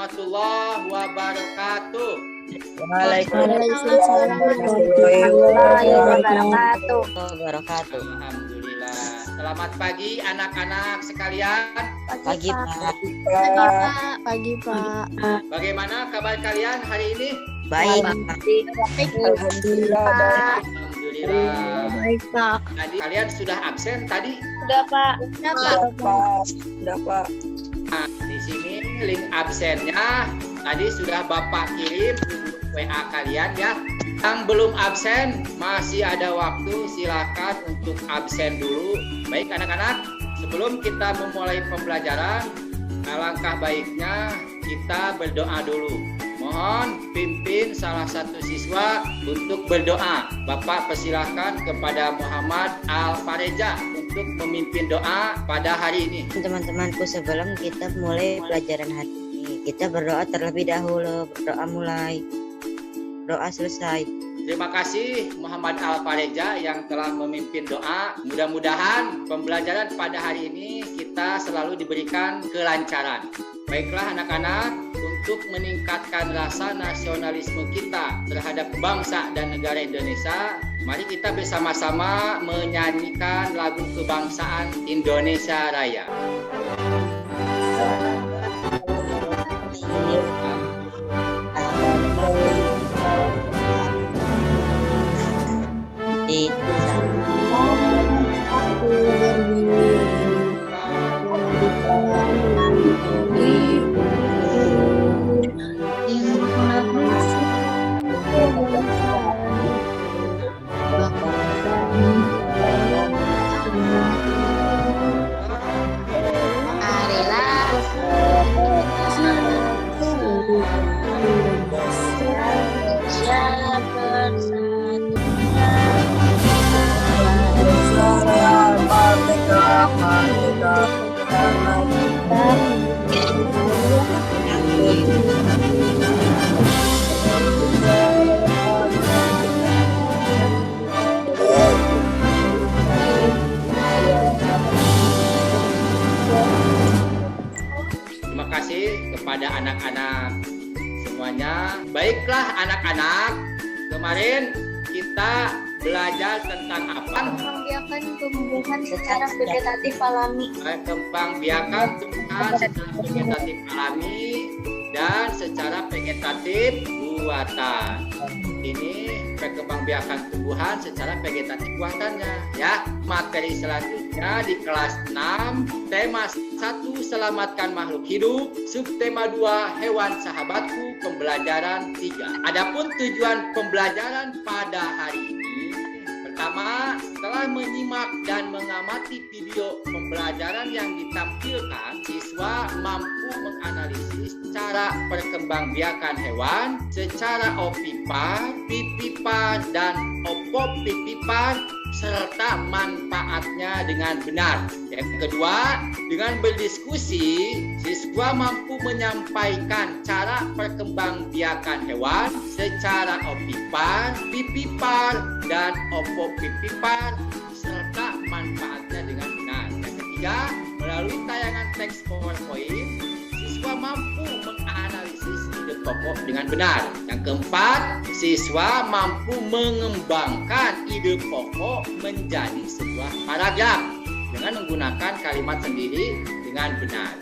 warahmatullahi wabarakatuh. Waalaikumsalam warahmatullahi wabarakatuh. Alhamdulillah. Selamat pagi anak-anak sekalian. Pagi Pak. Pagi Pak. Bagaimana kabar kalian hari ini? Baik. Alhamdulillah. Alhamdulillah. Baik Pak. Tadi kalian sudah absen tadi? Sudah Pak. Sudah Pak. Nah, di sini link absennya tadi sudah Bapak kirim WA kalian ya. Yang belum absen masih ada waktu, silakan untuk absen dulu. Baik anak-anak, sebelum kita memulai pembelajaran, alangkah baiknya kita berdoa dulu. Mohon pimpin salah satu siswa untuk berdoa. Bapak persilahkan kepada Muhammad Al-Fareja untuk memimpin doa pada hari ini. Teman-temanku, sebelum kita mulai pelajaran hari ini, kita berdoa terlebih dahulu. Berdoa mulai, doa selesai. Terima kasih Muhammad Al-Fareja yang telah memimpin doa. Mudah-mudahan pembelajaran pada hari ini kita selalu diberikan kelancaran. Baiklah anak-anak, untuk meningkatkan rasa nasionalisme kita terhadap bangsa dan negara Indonesia, mari kita bersama-sama menyanyikan lagu kebangsaan Indonesia Raya. Terima kasih kepada anak-anak semuanya. Baiklah anak-anak, kemarin kita belajar tentang apa? Pengembangbiakan tumbuhan secara vegetatif alami. Kembangbiakan tumbuhan secara vegetatif alami dan secara vegetatif buatan. Ini perkembangbiakan tumbuhan secara vegetatif buatannya ya. Materi selanjutnya di kelas 6, tema 1 selamatkan makhluk hidup, subtema 2 hewan sahabatku, pembelajaran 3. Adapun tujuan pembelajaran pada hari ini, pertama, setelah menyimak dan mengamati video pembelajaran yang ditampilkan, siswa mampu menganalisis cara perkembangbiakan hewan secara opipar, pipipar, dan opopipipar serta manfaatnya dengan benar. Yang kedua, dengan berdiskusi, siswa mampu menyampaikan cara perkembangbiakan hewan secara opipar, pipipar, dan opopipipar serta manfaatnya dengan benar. Yang ketiga, melalui tayangan teks PowerPoint, siswa mampu menganalisis ide pokok dengan benar. Yang keempat, siswa mampu mengembangkan ide pokok menjadi sebuah paragraf dengan menggunakan kalimat sendiri dengan benar.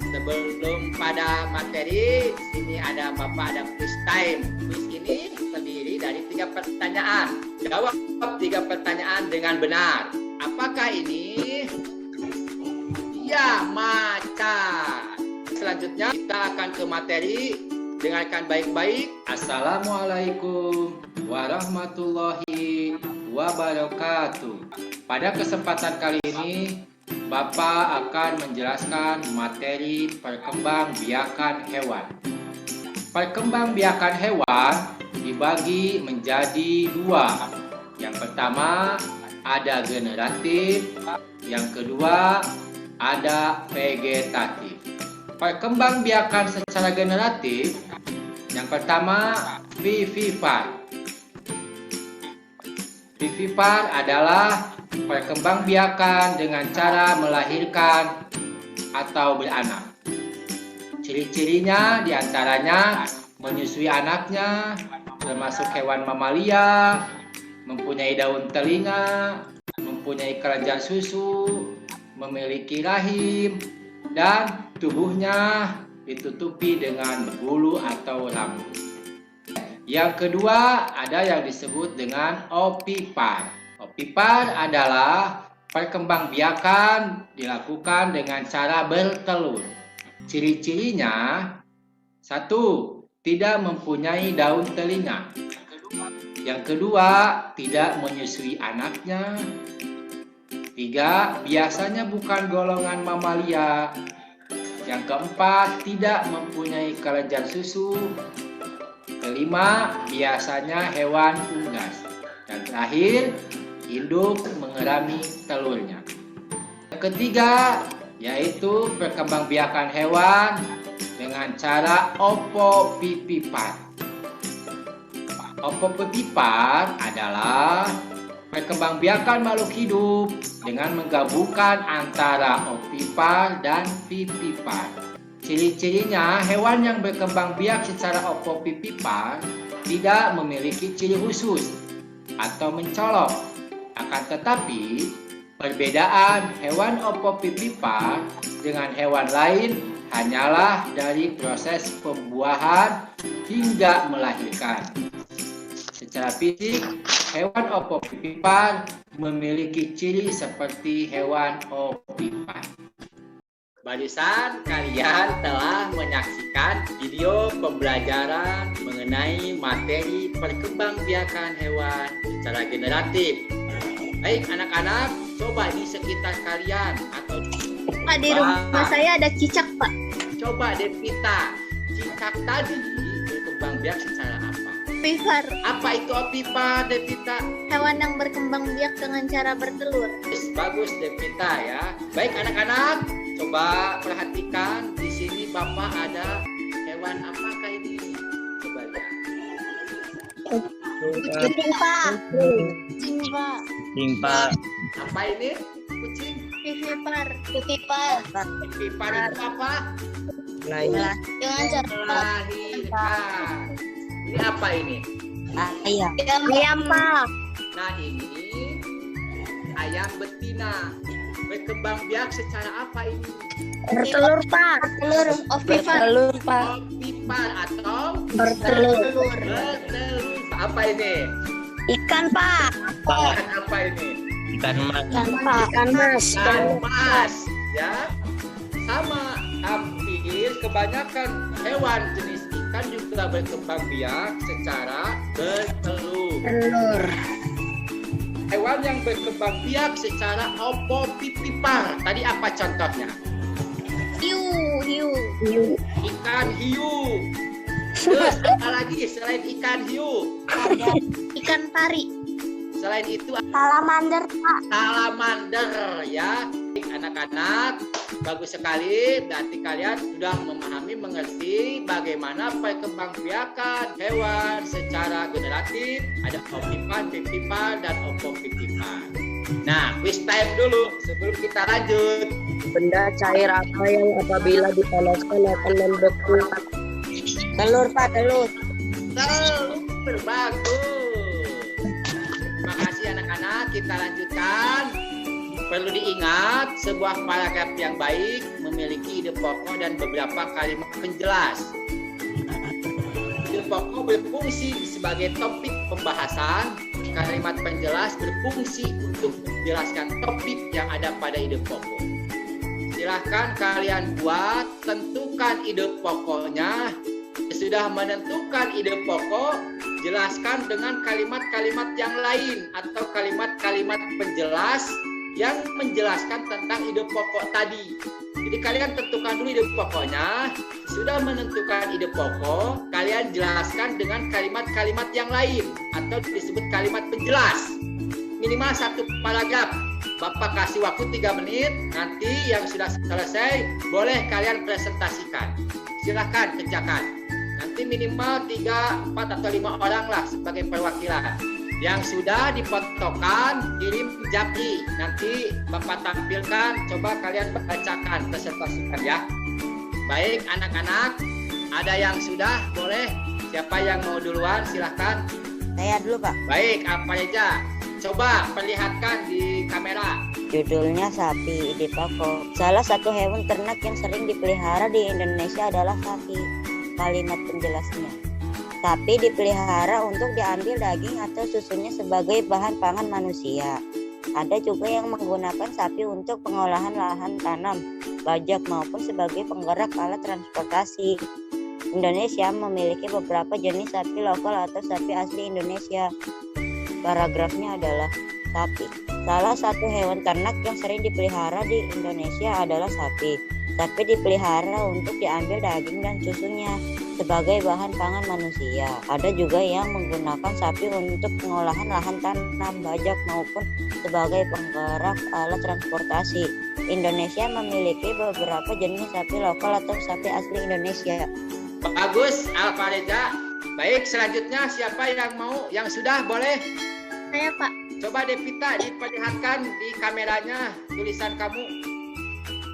Sebelum pada materi, sini ada Bapak ada quiz time. Quiz ini terdiri dari 3 pertanyaan. Jawab 3 pertanyaan dengan benar. Apakah ini? Ya, macan. Selanjutnya kita akan ke materi. Dengarkan baik-baik. Assalamualaikum warahmatullahi wabarakatuh. Pada kesempatan kali ini, Bapak akan menjelaskan materi perkembangbiakan hewan. Perkembangbiakan hewan dibagi menjadi 2. Yang pertama ada generatif, yang kedua ada vegetatif. Perkembangbiakan secara generatif, yang pertama vivipar. Vivipar adalah perkembangbiakan dengan cara melahirkan atau beranak. Ciri-cirinya diantaranya menyusui anaknya, termasuk hewan mamalia, mempunyai daun telinga, mempunyai keranjang susu, memiliki rahim, dan tubuhnya ditutupi dengan bulu atau rambut. Yang kedua ada yang disebut dengan ovipar. Ovipar adalah perkembangbiakan dilakukan dengan cara bertelur. Ciri-cirinya: 1. Tidak mempunyai daun telinga. Yang kedua, tidak menyusui anaknya. 3. Biasanya bukan golongan mamalia. Yang keempat, tidak mempunyai kelenjar susu. Kelima, biasanya hewan unggas. Dan terakhir, induk mengerami telurnya. Yang ketiga, yaitu perkembangbiakan hewan dengan cara ovipar. Ovipar adalah perkembangbiakan makhluk hidup dengan menggabungkan antara ovipar dan vivipar. Ciri-cirinya, hewan yang berkembang biak secara ovipar tidak memiliki ciri khusus atau mencolok. Akan tetapi, perbedaan hewan ovipar dengan hewan lain hanyalah dari proses pembuahan hingga melahirkan. Secara fisik, hewan ovipar memiliki ciri seperti hewan ovipar. Barisan, kalian telah menyaksikan video pembelajaran mengenai materi perkembangbiakan hewan secara generatif. Baik anak-anak, coba di sekitar kalian atau Pak, di rumah saya ada cicak, Pak. coba Devita, cicak tadi berkembang biak secara apa? Ovipar, Apa itu ovipar, Devita? hewan yang berkembang biak dengan cara bertelur. Bagus Devita ya. Baik anak-anak, coba perhatikan di sini Bapak ada hewan apakah ini? Coba lihat. Kucing, Pak. Kucing, Pak. Timpa. Apa ini? Kucing. Ovipar. Ovipar. Ovipar itu apa? Lah, Dengan cara Melahirkan. Ini apa ini? ayam. ayam, Pak. Nah ini ayam betina. Berkembang biak secara apa ini? Bertelur, Pak. Telur. Ovipar. Pak. Ovipar atau Bertelur. bertelur. Apa ini? Ikan, Pak. Ikan apa ini? Ikan mas. Ikan, Pak. Ikan mas. Ikan mas. Ya, sama. Hampir kebanyakan hewan jenis ikan juga berkembang biak secara bertelur. Telur. Hewan yang berkembang biak secara ovipar. Tadi apa contohnya? Hiu. Ikan hiu. Terus apa lagi selain ikan hiu? Ikan pari. Selain itu Salamander, Pak. salamander ya. Anak-anak, bagus sekali. Berarti kalian sudah memahami, mengerti bagaimana perkembangbiakan hewan secara generatif. Ada ovipar, vivipar, dan ovovivipar. Nah, quiz time dulu sebelum kita lanjut. Benda cair apa yang apabila dipanaskan akan membeku? Telur, Pak, telur. Telur, bagus. Terima kasih anak-anak. Kita lanjutkan. Perlu diingat, sebuah paragraf yang baik memiliki ide pokok dan beberapa kalimat penjelas. Ide pokok berfungsi sebagai topik pembahasan. Kalimat penjelas berfungsi untuk menjelaskan topik yang ada pada ide pokok. Silahkan kalian buat, tentukan ide pokoknya. Sudah menentukan ide pokok, jelaskan dengan kalimat-kalimat yang lain atau kalimat-kalimat penjelas yang menjelaskan tentang ide pokok tadi. Jadi kalian tentukan dulu ide pokoknya. Sudah menentukan ide pokok, kalian jelaskan dengan kalimat-kalimat yang lain atau disebut kalimat penjelas. Minimal 1 paragraf. Bapak kasih waktu 3 menit. Nanti yang sudah selesai boleh kalian presentasikan. Silahkan kerjakan. Nanti minimal 3, 4 atau 5 orang lah sebagai perwakilan. Yang sudah dipotongkan kirim Japri. Nanti Bapak tampilkan, coba kalian bacakan, presentasikan ya. Baik anak-anak, ada yang sudah? Boleh. Siapa yang mau duluan? Silahkan. Saya dulu, Pak. Baik, apa aja? Coba perlihatkan di kamera. Judulnya sapi di Papua. Salah satu hewan ternak yang sering dipelihara di Indonesia adalah sapi. Kalimat penjelasnya. Sapi dipelihara untuk diambil daging atau susunya sebagai bahan pangan manusia. Ada juga yang menggunakan sapi untuk pengolahan lahan tanam, bajak maupun sebagai penggerak alat transportasi. Indonesia memiliki beberapa jenis sapi lokal atau sapi asli Indonesia. Paragrafnya adalah sapi. Salah satu hewan ternak yang sering dipelihara di Indonesia adalah sapi. Sapi dipelihara untuk diambil daging dan susunya sebagai bahan pangan manusia. Ada juga yang menggunakan sapi untuk pengolahan lahan tanam, bajak maupun sebagai penggerak alat transportasi. Indonesia memiliki beberapa jenis sapi lokal atau sapi asli Indonesia. Bagus, Alfareza. Baik, selanjutnya siapa yang mau? Yang sudah boleh? Saya, Pak. Coba Devita diperlihatkan di kameranya tulisan kamu.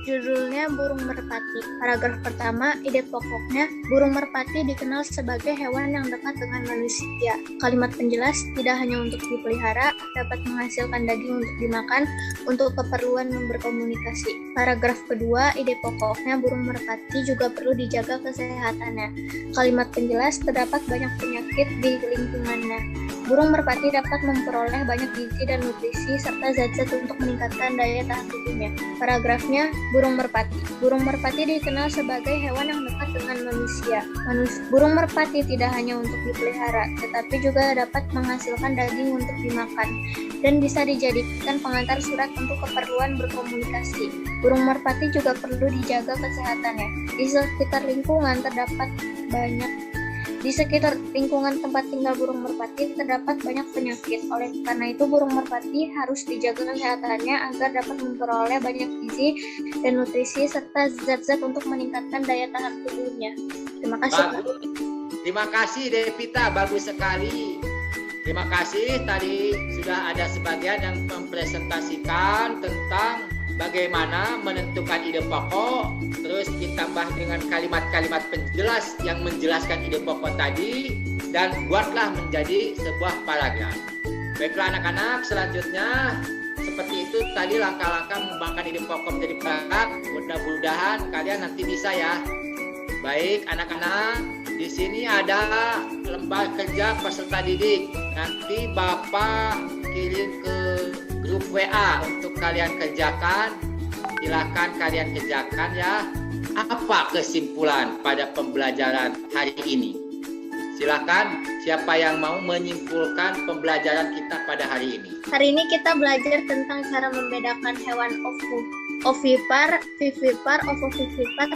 Judulnya burung merpati. Paragraf pertama, ide pokoknya, burung merpati dikenal sebagai hewan yang dekat dengan manusia. Kalimat penjelas, tidak hanya untuk dipelihara, dapat menghasilkan daging untuk dimakan, untuk keperluan berkomunikasi. Paragraf kedua, ide pokoknya, burung merpati juga perlu dijaga kesehatannya. Kalimat penjelas, terdapat banyak penyakit di lingkungannya. Burung merpati dapat memperoleh banyak gizi dan nutrisi serta zat-zat untuk meningkatkan daya tahan tubuhnya. Paragrafnya, burung merpati. Burung merpati dikenal sebagai hewan yang dekat dengan manusia. Burung merpati tidak hanya untuk dipelihara, tetapi juga dapat menghasilkan daging untuk dimakan dan bisa dijadikan pengantar surat untuk keperluan berkomunikasi. Burung merpati juga perlu dijaga kesehatannya. Di sekitar lingkungan tempat tinggal burung merpati terdapat banyak penyakit. Oleh karena itu, burung merpati harus dijaga kesehatannya agar dapat memperoleh banyak gizi dan nutrisi serta zat-zat untuk meningkatkan daya tahan tubuhnya. Terima kasih, Pak. Terima kasih, Devita. Bagus sekali. Terima kasih. Tadi sudah ada sebagian yang mempresentasikan tentang bagaimana menentukan ide pokok, terus ditambah dengan kalimat-kalimat penjelas yang menjelaskan ide pokok tadi, dan buatlah menjadi sebuah paragraf. Baiklah anak-anak, selanjutnya seperti itu tadi langkah-langkah mengembangkan ide pokok menjadi paragraf. Mudah-mudahan kalian nanti bisa ya. Baik anak-anak, di sini ada lembar kerja peserta didik. Nanti Bapak kirim ke grup WA untuk kalian kerjakan. Silakan kalian kerjakan ya. Apa kesimpulan pada pembelajaran hari ini? Silakan, siapa yang mau menyimpulkan pembelajaran kita pada hari ini? Hari ini kita belajar tentang cara membedakan hewan ovipar, vivipar, ovovivipar,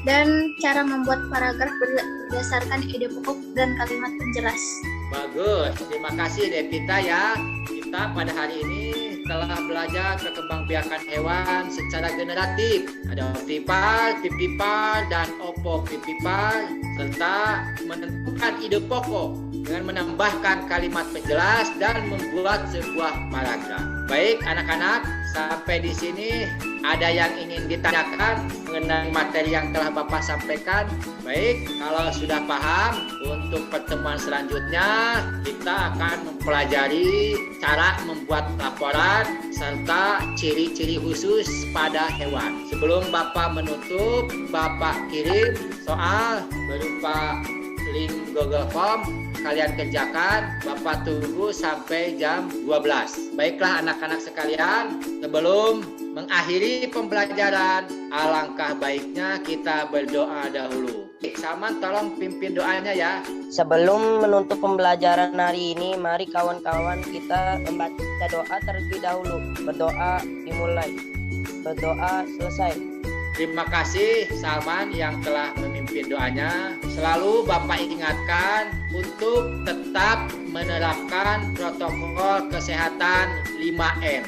dan cara membuat paragraf berdasarkan ide pokok dan kalimat penjelas. Bagus, terima kasih Devita ya. Kita pada hari ini telah belajar perkembangbiakan hewan secara generatif. Ada ovipar, vivipar, dan ovovivipar, serta menentukan ide pokok dengan menambahkan kalimat penjelas dan membuat sebuah paragraf. Baik anak-anak, sampai di sini ada yang ingin ditanyakan mengenai materi yang telah Bapak sampaikan? Baik, kalau sudah paham, untuk pertemuan selanjutnya kita akan mempelajari cara membuat laporan serta ciri-ciri khusus pada hewan. Sebelum Bapak menutup, Bapak kirim soal berupa link Google Form. Kalian kerjakan, Bapak tunggu sampai jam 12. Baiklah anak-anak sekalian, sebelum mengakhiri pembelajaran, alangkah baiknya kita berdoa dahulu. Saman tolong pimpin doanya ya. Sebelum menutup pembelajaran hari ini, mari kawan-kawan kita membaca doa terlebih dahulu. Berdoa dimulai, berdoa selesai. Terima kasih Salman yang telah memimpin doanya. Selalu Bapak ingatkan untuk tetap menerapkan protokol kesehatan 5M.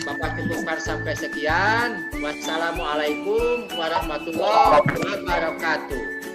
Bapak cukupkan sampai sekian. Wassalamualaikum warahmatullahi wabarakatuh.